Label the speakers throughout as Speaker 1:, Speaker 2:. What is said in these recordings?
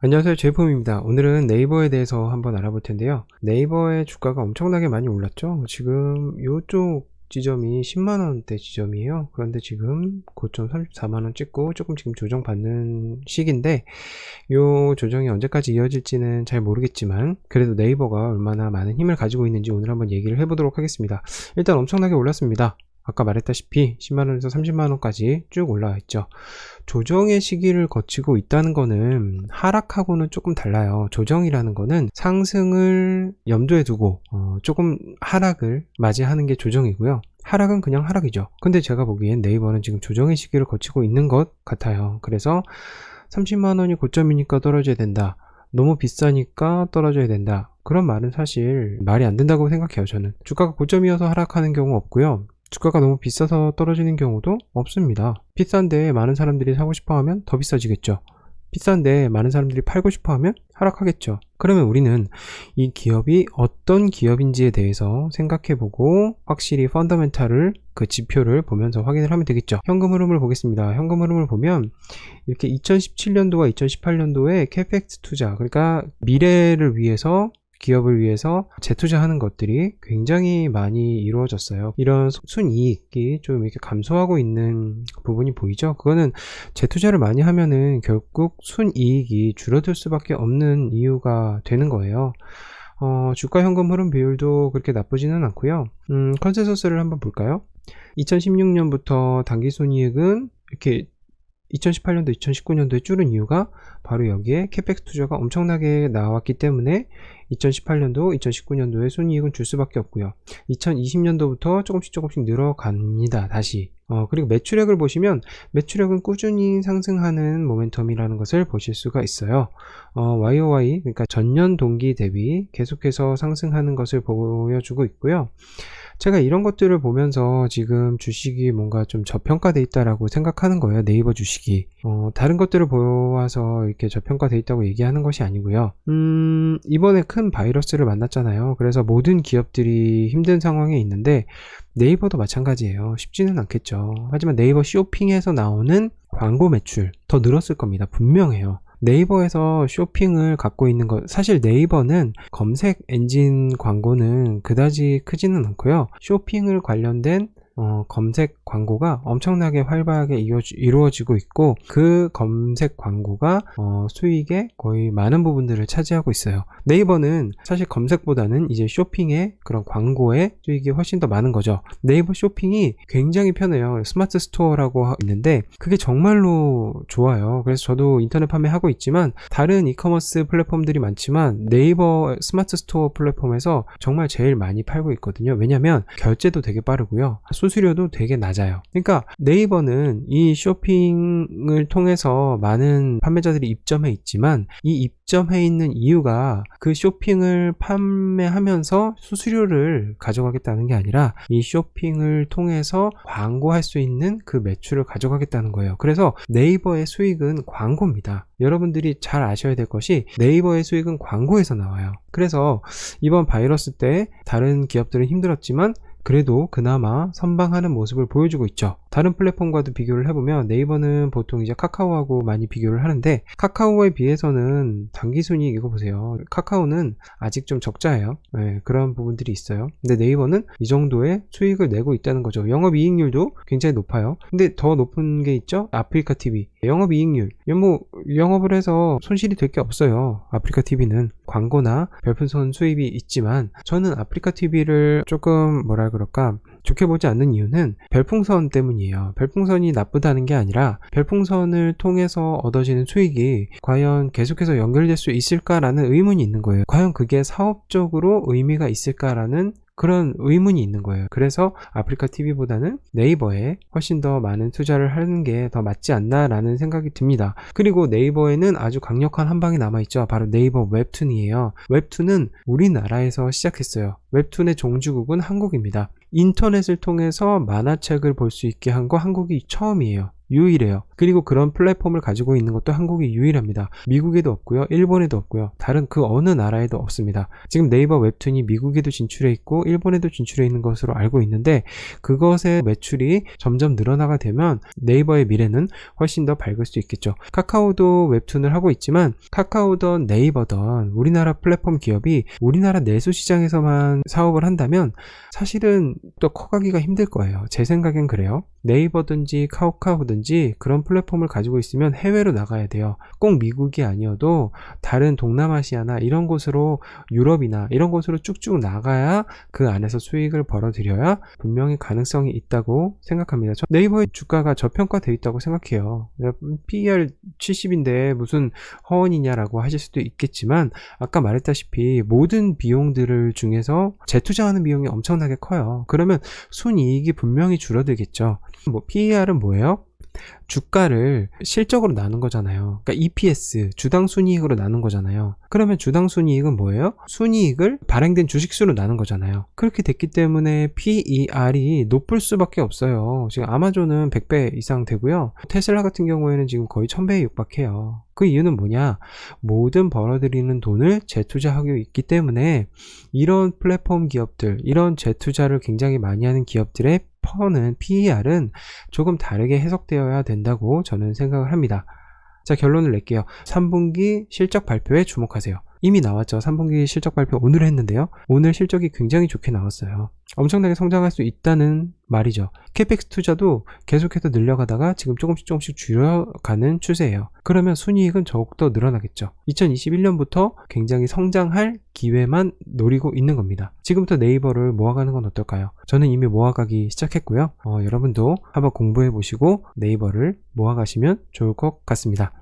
Speaker 1: 안녕하세요, 제이폼입니다. 오늘은 네이버에 대해서 한번 알아볼 텐데요. 네이버의 주가가 엄청나게 많이 올랐죠. 지금 요쪽 지점이 10만원대 지점이에요. 그런데 지금 고점 34만원 찍고 조금 지금 조정받는 시기인데, 요 조정이 언제까지 이어질지는 잘 모르겠지만 그래도 네이버가 얼마나 많은 힘을 가지고 있는지 오늘 한번 얘기를 해보도록 하겠습니다. 일단 엄청나게 올랐습니다. 아까 말했다시피 10만원에서 30만원까지 쭉 올라와 있죠. 조정의 시기를 거치고 있다는 거는 하락하고는 조금 달라요. 조정이라는 거는 상승을 염두에 두고 조금 하락을 맞이하는 게 조정이고요. 하락은 그냥 하락이죠. 근데 제가 보기엔 네이버는 지금 조정의 시기를 거치고 있는 것 같아요. 그래서 30만원이 고점이니까 떨어져야 된다, 너무 비싸니까 떨어져야 된다, 그런 말은 사실 말이 안 된다고 생각해요. 저는 주가가 고점이어서 하락하는 경우 없고요, 주가가 너무 비싸서 떨어지는 경우도 없습니다. 비싼데 많은 사람들이 사고 싶어 하면 더 비싸지겠죠. 비싼데 많은 사람들이 팔고 싶어 하면 하락하겠죠. 그러면 우리는 이 기업이 어떤 기업인지에 대해서 생각해보고 확실히 펀더멘탈을, 그 지표를 보면서 확인을 하면 되겠죠. 현금 흐름을 보겠습니다. 현금 흐름을 보면 이렇게 2017년도와 2018년도에 캐펙스 투자, 그러니까 미래를 위해서, 기업을 위해서 재투자하는 것들이 굉장히 많이 이루어졌어요. 이런 순이익이 좀 이렇게 감소하고 있는 부분이 보이죠? 그거는 재투자를 많이 하면은 결국 순이익이 줄어들 수밖에 없는 이유가 되는 거예요. 주가 현금 흐름 비율도 그렇게 나쁘지는 않고요. 컨센서스를 한번 볼까요? 2016년부터 당기순이익은 이렇게 2018년도, 2019년도에 줄은 이유가 바로 여기에 캐펙스 투자가 엄청나게 나왔기 때문에 2018년도, 2019년도에 순이익은 줄 수밖에 없고요. 2020년도부터 조금씩 늘어갑니다. 다시. 그리고 매출액을 보시면 매출액은 꾸준히 상승하는 모멘텀이라는 것을 보실 수가 있어요. YOY, 그러니까 전년 동기 대비 계속해서 상승하는 것을 보여주고 있고요. 제가 이런 것들을 보면서 지금 주식이 뭔가 좀 저평가돼 있다라고 생각하는 거예요. 네이버 주식이. 다른 것들을 보아서 이렇게 저평가돼 있다고 얘기하는 것이 아니고요. 이번에 큰 바이러스를 만났잖아요. 그래서 모든 기업들이 힘든 상황에 있는데 네이버도 마찬가지예요. 쉽지는 않겠죠. 하지만 네이버 쇼핑에서 나오는 광고 매출 더 늘었을 겁니다. 분명해요. 네이버에서 쇼핑을 갖고 있는 것, 사실 네이버는 검색 엔진 광고는 그다지 크지는 않고요. 쇼핑을 관련된 검색 광고가 엄청나게 활발하게 이루어지고 있고, 그 검색 광고가 수익의 거의 많은 부분들을 차지하고 있어요. 네이버는 사실 검색보다는 이제 쇼핑의 그런 광고의 수익이 훨씬 더 많은 거죠. 네이버 쇼핑이 굉장히 편해요. 스마트 스토어라고 있는데 그게 정말로 좋아요. 그래서 저도 인터넷 판매하고 있지만 다른 이커머스 플랫폼들이 많지만 네이버 스마트 스토어 플랫폼에서 정말 제일 많이 팔고 있거든요. 왜냐면 결제도 되게 빠르고요, 수수료도 되게 낮아요. 그러니까 네이버는 이 쇼핑을 통해서 많은 판매자들이 입점해 있지만 이 입점해 있는 이유가 그 쇼핑을 판매하면서 수수료를 가져가겠다는 게 아니라 이 쇼핑을 통해서 광고할 수 있는 그 매출을 가져가겠다는 거예요. 그래서 네이버의 수익은 광고입니다. 여러분들이 잘 아셔야 될 것이 네이버의 수익은 광고에서 나와요. 그래서 이번 바이러스 때 다른 기업들은 힘들었지만 그래도 그나마 선방하는 모습을 보여주고 있죠. 다른 플랫폼과도 비교를 해보면 네이버는 보통 이제 카카오하고 많이 비교를 하는데 카카오에 비해서는 당기순이익, 이거 보세요. 카카오는 아직 좀 적자예요. 네, 그런 부분들이 있어요. 근데 네이버는 이 정도의 수익을 내고 있다는 거죠. 영업이익률도 굉장히 높아요. 근데 더 높은 게 있죠? 아프리카 TV. 영업이익률. 영업을 해서 손실이 될 게 없어요. 아프리카 TV는 광고나 별풍선 수입이 있지만 저는 아프리카 TV를 조금 좋게 보지 않는 이유는 별풍선 때문이에요. 별풍선이 나쁘다는 게 아니라 별풍선을 통해서 얻어지는 수익이 과연 계속해서 연결될 수 있을까라는 의문이 있는 거예요. 과연 그게 사업적으로 의미가 있을까라는 그런 의문이 있는 거예요. 그래서 아프리카 TV보다는 네이버에 훨씬 더 많은 투자를 하는 게 더 맞지 않나라는 생각이 듭니다. 그리고 네이버에는 아주 강력한 한 방이 남아있죠. 바로 네이버 웹툰이에요. 웹툰은 우리나라에서 시작했어요. 웹툰의 종주국은 한국입니다. 인터넷을 통해서 만화책을 볼 수 있게 한 거 한국이 처음이에요. 유일해요. 그리고 그런 플랫폼을 가지고 있는 것도 한국이 유일합니다. 미국에도 없고요, 일본에도 없고요, 다른 그 어느 나라에도 없습니다. 지금 네이버 웹툰이 미국에도 진출해 있고 일본에도 진출해 있는 것으로 알고 있는데, 그것의 매출이 점점 늘어나가 되면 네이버의 미래는 훨씬 더 밝을 수 있겠죠. 카카오도 웹툰을 하고 있지만 카카오든 네이버든 우리나라 플랫폼 기업이 우리나라 내수 시장에서만 사업을 한다면 사실은 또 커가기가 힘들 거예요. 제 생각엔 그래요. 네이버든지 카카오든지 그런 플랫폼을 가지고 있으면 해외로 나가야 돼요. 꼭 미국이 아니어도 다른 동남아시아나 이런 곳으로, 유럽이나 이런 곳으로 쭉쭉 나가야 그 안에서 수익을 벌어들여야 분명히 가능성이 있다고 생각합니다. 네이버의 주가가 저평가되어 있다고 생각해요. PER 70인데 무슨 허언이냐라고 하실 수도 있겠지만, 아까 말했다시피 모든 비용들을 중에서 재투자하는 비용이 엄청나게 커요. 그러면 순이익이 분명히 줄어들겠죠. PER은 뭐예요? 주가를 실적으로 나눈 거잖아요. 그러니까 EPS, 주당 순이익으로 나눈 거잖아요. 그러면 주당 순이익은 뭐예요? 순이익을 발행된 주식수로 나눈 거잖아요. 그렇게 됐기 때문에 PER이 높을 수밖에 없어요. 지금 아마존은 100배 이상 되고요. 테슬라 같은 경우에는 지금 거의 1000배에 육박해요. 그 이유는 뭐냐? 모든 벌어들이는 돈을 재투자하고 있기 때문에 이런 플랫폼 기업들, 이런 재투자를 굉장히 많이 하는 기업들의 퍼는 PER은 조금 다르게 해석되어야 된다고 저는 생각을 합니다. 자, 결론을 낼게요. 3분기 실적 발표에 주목하세요. 이미 나왔죠. 3분기 실적 발표 오늘 했는데요. 오늘 실적이 굉장히 좋게 나왔어요. 엄청나게 성장할 수 있다는 말이죠. 캐펙스 투자도 계속해서 늘려가다가 지금 조금씩 줄여가는 추세예요. 그러면 순이익은 더욱더 늘어나겠죠. 2021년부터 굉장히 성장할 기회만 노리고 있는 겁니다. 지금부터 네이버를 모아가는 건 어떨까요? 저는 이미 모아가기 시작했고요. 여러분도 한번 공부해 보시고 네이버를 모아가시면 좋을 것 같습니다.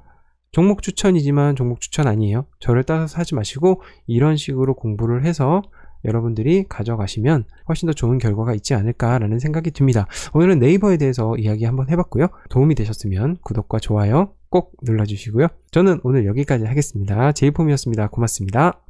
Speaker 1: 종목 추천이지만 종목 추천 아니에요. 저를 따라서 하지 마시고 이런 식으로 공부를 해서 여러분들이 가져가시면 훨씬 더 좋은 결과가 있지 않을까라는 생각이 듭니다. 오늘은 네이버에 대해서 이야기 한번 해봤고요. 도움이 되셨으면 구독과 좋아요 꼭 눌러주시고요. 저는 오늘 여기까지 하겠습니다. 제이폼이었습니다. 고맙습니다.